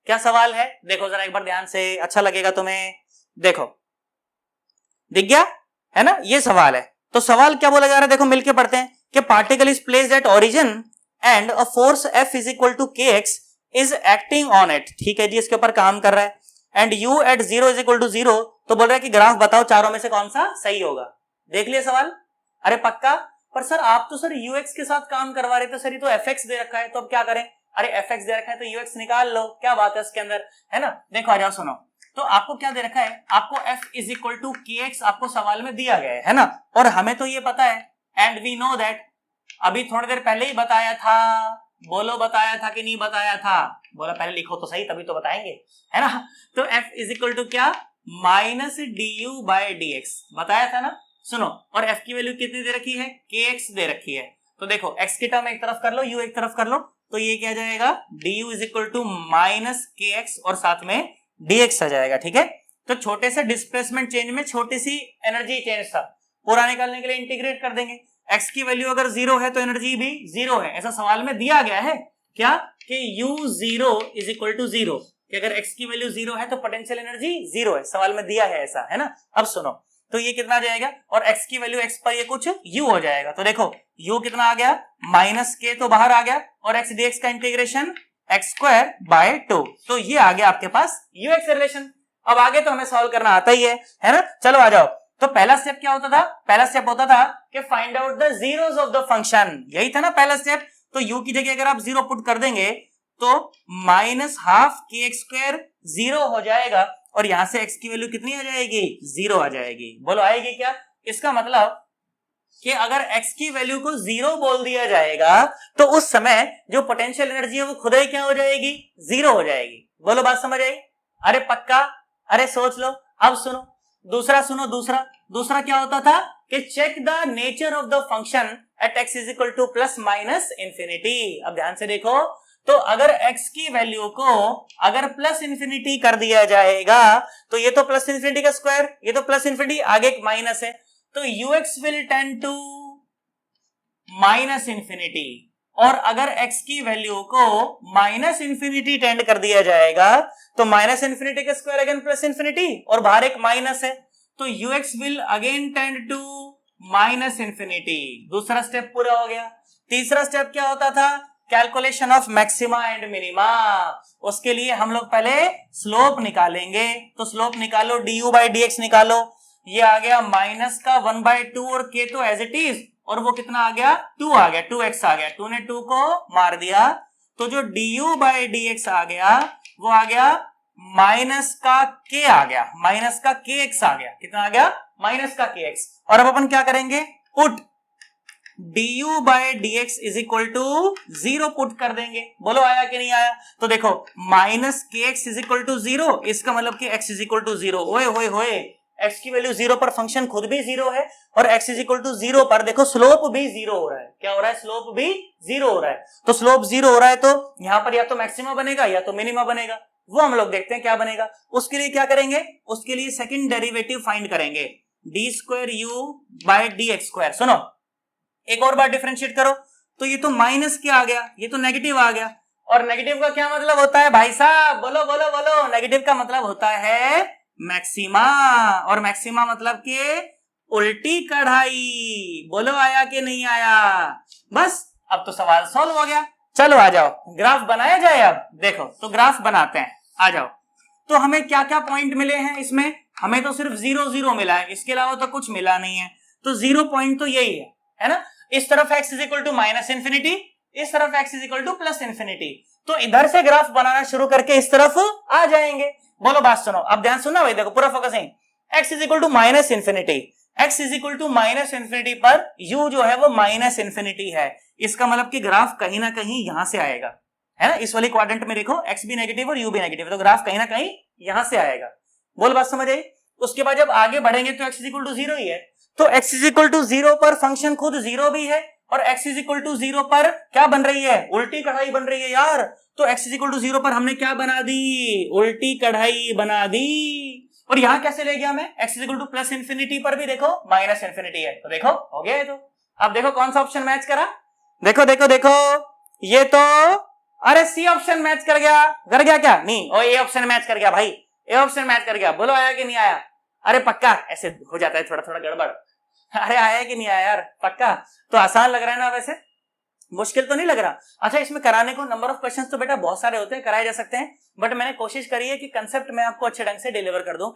क्या सवाल है, देखो जरा एक बार ध्यान से, अच्छा लगेगा तुम्हें। देखो दिख गया है ना, ये सवाल है। तो सवाल क्या बोला जा रहा है, देखो मिलके पढ़ते हैं कि particle is placed at origin and a force F is equal to kx is acting on it. ठीक है जी, इसके ऊपर काम कर रहा है। And u at 0 is equal to 0, तो बोल रहा है कि ग्राफ बताओ चारों में से कौन सा सही होगा। देख लिया सवाल, अरे पक्का। पर सर आप तो सर ux के साथ काम करवा रहे थे सर, ये तो fx दे रखा है, तो अब क्या करें। अरे fx दे रखा है तो ux निकाल लो, क्या बात है इसके अंदर, है ना। देखो आ जाओ सुनो, तो आपको क्या दे रखा है, आपको f is equal to kx आपको सवाल में दिया गया है ना, और हमें तो ये पता है एंड वी नो दैट, अभी थोड़ी देर पहले ही बताया था। बोलो बताया था कि नहीं बताया था, बोला पहले लिखो तो सही तभी तो बताएंगे, है ना। तो f इज इक्वल टू क्या, माइनस du बाय dx, बताया था ना। सुनो, और f की वैल्यू कितनी दे रखी है, kx दे रखी है। तो देखो x की टर्म एक तरफ कर लो, u एक तरफ कर लो, तो ये क्या जाएगा, du is equal to minus kx और साथ में dx आ जाएगा। ठीक है, तो छोटे से डिस्प्लेसमेंट चेंज में छोटी सी एनर्जी चेंज था, पूरा निकालने के लिए इंटीग्रेट कर देंगे। x की वैल्यू अगर 0 है तो एनर्जी भी 0 है, ऐसा सवाल में दिया गया है क्या, कि u0 इज इक्वल टू 0, कि अगर x की वैल्यू 0 है तो पोटेंशियल एनर्जी 0 है, सवाल में दिया है ऐसा, है ना। अब सुनो, तो ये कितना आ जाएगा, और x की वैल्यू x पर ये कुछ u हो जाएगा, तो देखो u कितना आ गया, माइनस k तो बाहर आ गया, और x dx का इंटीग्रेशन x स्क्वायर बाय 2, तो ये आ गया आपके पास ux रिलेशन। अब आगे तो हमें सॉल्व करना आता ही है ना। चलो आ जाओ, तो पहला स्टेप क्या होता था, पहला स्टेप होता था कि find out the zeros of the function, यही था ना पहला स्टेप। तो u की जगह अगर आप 0 पुट कर देंगे तो माइनस हाफ kx स्क्वायर 0 हो जाएगा, और यहां से x की वैल्यू कितनी आ जाएगी, 0 आ जाएगी। बोलो आएगी क्या, इसका मतलब कि अगर x की वैल्यू को 0 बोल दिया जाएगा तो उस समय जो पोटेंशियल एनर्जी है वो खुद ही क्या हो जाएगी, 0 हो जाएगी। बोलो बात समझ आई, अरे पक्का, अरे सोच लो। अब सुनो दूसरा, सुनो दूसरा क्या होता था कि check the nature of the function at x is equal to plus minus infinity. अब ध्यान से देखो, तो अगर x की वैल्यू को अगर प्लस इंफिनिटी कर दिया जाएगा तो ये तो प्लस इंफिनिटी का स्क्वायर, ये तो प्लस इंफिनिटी, आगे एक माइनस है, तो ux will tend to minus infinity, और अगर x की वैल्यू को माइनस इंफिनिटी टेंड कर दिया जाएगा तो माइनस इंफिनिटी का स्क्वायर अगेन प्लस इंफिनिटी, और बाहर एक माइनस है, तो ux will again tend to minus infinity. दूसरा स्टेप पूरा हो गया। तीसरा स्टेप क्या होता था, calculation of maxima and minima. उसके लिए हम लोग पहले स्लोप निकालेंगे, तो स्लोप निकालो, du बाई dx निकालो, ये आ गया माइनस का 1/2 और k तो एज इट इज, और वो कितना आ गया, 2 आ गया, 2x आ गया, 2 ने 2 को मार दिया, तो जो du बाई dx आ गया वो आ गया माइनस का k आ गया, माइनस का kx आ गया, कितना आ गया, माइनस का kx। और अब अपन क्या करेंगे, put du by dx is equal to 0 put कर देंगे। बोलो आया कि नहीं आया, तो देखो minus kx is equal to 0, इसका मतलब कि x इज इक्वल टू 0। ओए होए होए, x की वैल्यू 0 पर फंक्शन खुद भी 0 है, और x इज इक्वल टू 0 पर देखो स्लोप भी 0 हो रहा है। क्या हो रहा है, स्लोप भी 0 हो रहा है। तो स्लोप 0 हो रहा है तो यहां पर या तो मैक्सिमा बनेगा या तो मिनिमा बनेगा, वो हम लोग देखते हैं क्या बनेगा। उसके लिए क्या करेंगे, उसके लिए सेकंड डेरिवेटिव फाइंड करेंगे, d square u by d x square. सुनो एक और बार डिफरेंशिएट करो, तो ये तो माइनस क्या आ गया, ये तो नेगेटिव आ गया, और नेगेटिव का क्या मतलब होता है भाई साहब, बोलो बोलो बोलो, नेगेटिव का मतलब होता है मैक्सिमा, और मैक्सिमा मतलब के उल्टी कढ़ाई। बोलो आया कि नहीं आया, बस अब तो सवाल सॉल्व हो गया। चलो आ जाओ ग्राफ बनाया जाए। अब देखो तो ग्राफ बनाते हैं, आ जाओ। तो हमें क्या क्या पॉइंट मिले हैं इसमें, हमें तो सिर्फ 0 0 मिला है, इसके अलावा तो कुछ मिला नहीं है, तो 0 पॉइंट तो यही है ना। इस तरफ x is equal to minus infinity, इस तरफ x is equal to plus infinity, तो इधर से ग्राफ बनाना शुरू करके इस तरफ आ जाएंगे। बोलो बात सुनो, अब ध्यान सुनना भाई, देखो पूरा focusing, x is equal to minus infinity, x is equal to minus infinity पर u जो है वो माइनस इंफिनिटी है, इसका मतलब कि ग्राफ कहीं ना कहीं यहां से आएगा, है ना। इस वाली क्वाड्रेंट में देखो x भी नेगेटिव और u भी नेगेटिव, तो ग्राफ कहीं ना कहीं यहां से आएगा। बोल बात समझ आई। उसके बाद जब आगे बढ़ेंगे तो x इज इक्वल टू 0 ही है, तो x इज इक्वल टू 0 पर फंक्शन खुद 0 भी है, और x इज इक्वल टू 0 पर क्या बन रही है, उल्टी कढ़ाई बन रही है यार। तो x इज इक्वल टू 0 पर हमने क्या बना दी, उल्टी कढ़ाई बना दी। और यहां कैसे ले गया मैं, x is equal to plus infinity पर भी देखो माइनस इंफिनिटी है, तो देखो हो गया है। तो अब देखो कौन सा ऑप्शन मैच करा, देखो देखो देखो, ये तो अरे सी ऑप्शन मैच कर गया क्या? नहीं, और ए ऑप्शन मैच कर गया भाई, ए ऑप्शन मैच कर गया, बोलो आया कि नहीं आया? अरे पक्का, ऐसे हो जाता है थोड़ा थोड़ा गड़बड़। अरे आया कि नहीं आया यार, पक्का? तो आसान लग रहा है ना, वैसे मुश्किल तो नहीं लग रहा। अच्छा, इसमें कराने को नंबर ऑफ क्वेश्चंस तो बेटा बहुत सारे होते हैं, कराए जा सकते हैं, बट मैंने कोशिश करी है कि कंसेप्ट मैं आपको अच्छे ढंग से डिलीवर कर दूं।